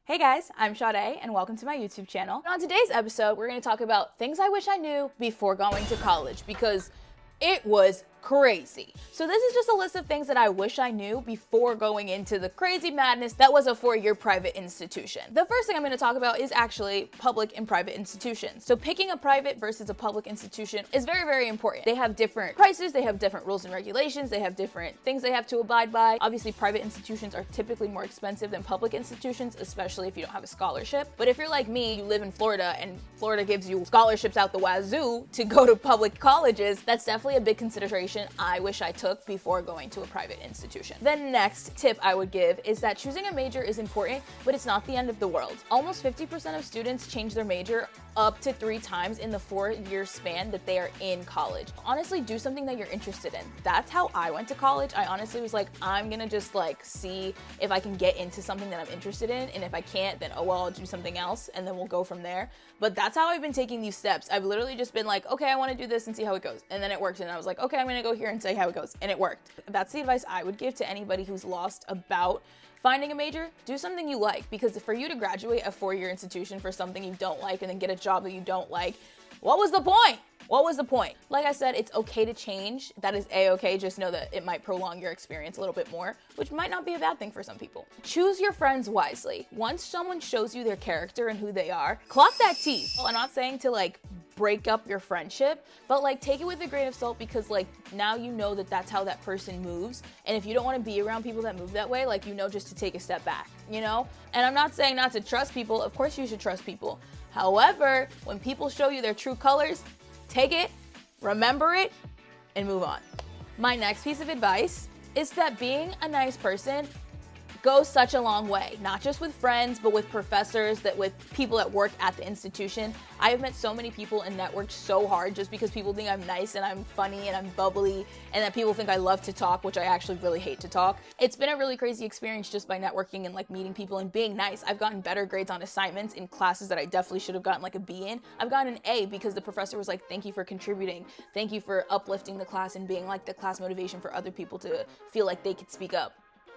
Hey guys, I'm Sade and welcome to my YouTube channel. On today's episode, we're going to talk about things I wish I knew before going to college because it was crazy. So this is just a list of things that I wish I knew before going into the crazy madness that was a 4-year private institution. The first thing I'm going to talk about is actually public and private institutions. So picking a private versus a public institution is very, very important. They have different prices, they have different rules and regulations, they have different things they have to abide by. Obviously, private institutions are typically more expensive than public institutions, especially if you don't have a scholarship. But if you're like me, you live in Florida and Florida gives you scholarships out the wazoo to go to public colleges, that's definitely a big consideration I wish I took before going to a private institution. The next tip I would give is that choosing a major is important, but it's not the end of the world. Almost 50% of students change their major up to 3 times in the 4-year span that they are in college. Honestly, do something that you're interested in. That's how I went to college. I honestly was like, I'm gonna just see if I can get into something that I'm interested in, and if I can't, then oh well, I'll do something else, and then we'll go from there. But that's how I've been taking these steps. I've literally just been like, okay, I wanna do this and see how it goes. And then it worked, and I was like, okay, I'm gonna go here and see how it goes, and it worked. That's the advice I would give to anybody who's lost about finding a major. Do something you like, because for you to graduate a 4-year institution for something you don't like and then get a job that you don't like, what was the point? What was the point? Like I said, it's okay to change. That is a-okay. Just know that it might prolong your experience a little bit more, which might not be a bad thing for some people. Choose your friends wisely. Once someone shows you their character and who they are, clock that teeth. I'm not saying to break up your friendship, but take it with a grain of salt, because now you know that that's how that person moves. And if you don't want to be around people that move that way, you know just to take a step back, you know? And I'm not saying not to trust people. Of course you should trust people. However, when people show you their true colors, take it, remember it, and move on. My next piece of advice is that being a nice person goes such a long way, not just with friends, but with professors, that with people that work at the institution. I have met so many people and networked so hard just because people think I'm nice and I'm funny and I'm bubbly, and that people think I love to talk, which I actually really hate to talk. It's been a really crazy experience just by networking and meeting people and being nice. I've gotten better grades on assignments in classes that I definitely should have gotten a B in. I've gotten an A because the professor was like, thank you for contributing. Thank you for uplifting the class and being the class motivation for other people to feel like they could speak up.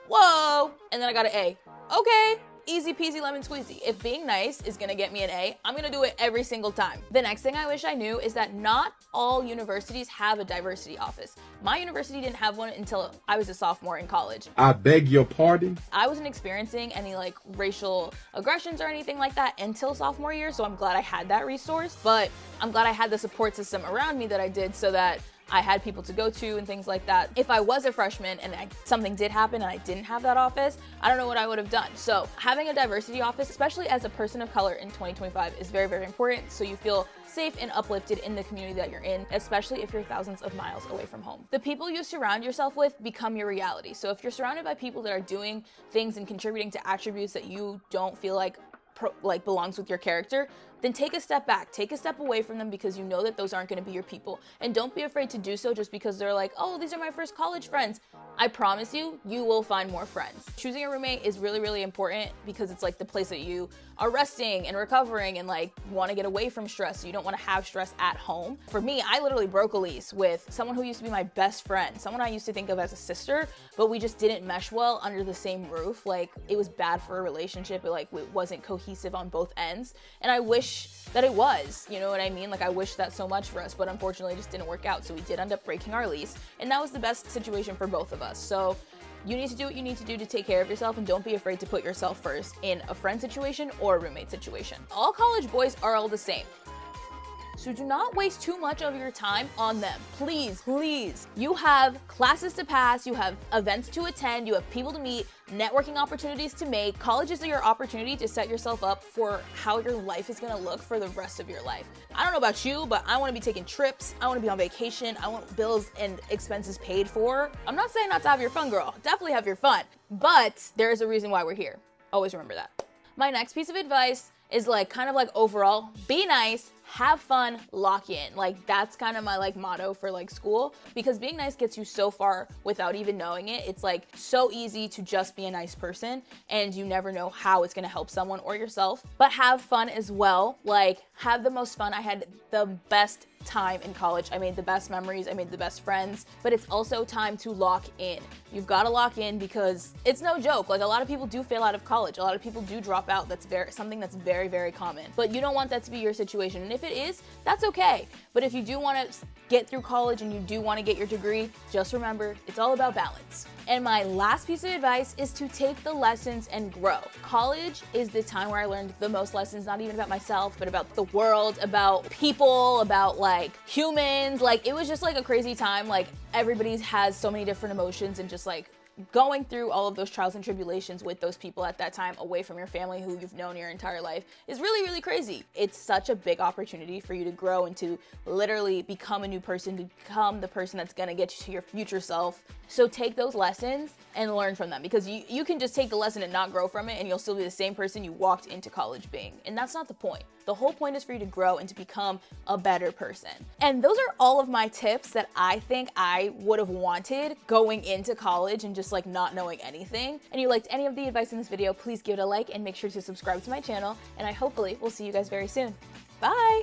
Whoa! And then I got an A. Okay, easy peasy lemon squeezy. If being nice is gonna get me an A, I'm gonna do it every single time. The next thing I wish I knew is that not all universities have a diversity office. My university didn't have one until I was a sophomore in college. I beg your pardon? I wasn't experiencing any racial aggressions or anything like that until sophomore year, so I'm glad I had that resource. But I'm glad I had the support system around me that I did, so that I had people to go to and things like that. If I was a freshman and something did happen and I didn't have that office, I don't know what I would have done. So having a diversity office, especially as a person of color in 2025, is very, very important, so you feel safe and uplifted in the community that you're in, especially if you're thousands of miles away from home. The people you surround yourself with become your reality. So if you're surrounded by people that are doing things and contributing to attributes that you don't feel like belongs with your character, then take a step back, take a step away from them, because you know that those aren't going to be your people. And don't be afraid to do so just because they're oh, these are my first college friends. I promise you, you will find more friends. Choosing a roommate is really, really important, because it's the place that you are resting and recovering and want to get away from stress. So you don't want to have stress at home. For me, I literally broke a lease with someone who used to be my best friend, someone I used to think of as a sister, but we just didn't mesh well under the same roof. It was bad for a relationship. It wasn't cohesive on both ends. And I wish that it was, you know what I mean? I wish that so much for us, but unfortunately it just didn't work out. So we did end up breaking our lease, and that was the best situation for both of us. So you need to do what you need to do to take care of yourself, and don't be afraid to put yourself first in a friend situation or a roommate situation. All college boys are all the same, so do not waste too much of your time on them. Please, please. You have classes to pass, you have events to attend, you have people to meet, networking opportunities to make. College is your opportunity to set yourself up for how your life is gonna look for the rest of your life. I don't know about you, but I wanna be taking trips, I wanna be on vacation, I want bills and expenses paid for. I'm not saying not to have your fun, girl. Definitely have your fun. But there is a reason why we're here. Always remember that. My next piece of advice is overall, be nice, have fun, lock in. Like, that's kind of my like motto for like school, because being nice gets you so far without even knowing it. It's like so easy to just be a nice person, and you never know how it's gonna help someone or yourself. But have fun as well. Like, have the most fun. I had the best time in college. I made the best memories, I made the best friends, but it's also time to lock in. You've got to lock in, because it's no joke. Like, a lot of people do fail out of college. A lot of people do drop out. That's something that's very, very common. But you don't want that to be your situation. And if it is, that's okay. But if you do want to get through college and you do want to get your degree, just remember, it's all about balance. And my last piece of advice is to take the lessons and grow. College is the time where I learned the most lessons, not even about myself, but about the world, about people, about like humans. Like, it was just like a crazy time. Like, everybody has so many different emotions, and just like going through all of those trials and tribulations with those people at that time, away from your family who you've known your entire life, is really, really crazy. It's such a big opportunity for you to grow and to literally become a new person, to become the person that's gonna get you to your future self. So take those lessons and learn from them, because you can just take the lesson and not grow from it, and you'll still be the same person you walked into college being. And that's not the point. The whole point is for you to grow and to become a better person. And those are all of my tips that I think I would have wanted going into college and just like not knowing anything. And you liked any of the advice in this video, please give it a like and make sure to subscribe to my channel. And I hopefully will see you guys very soon. Bye!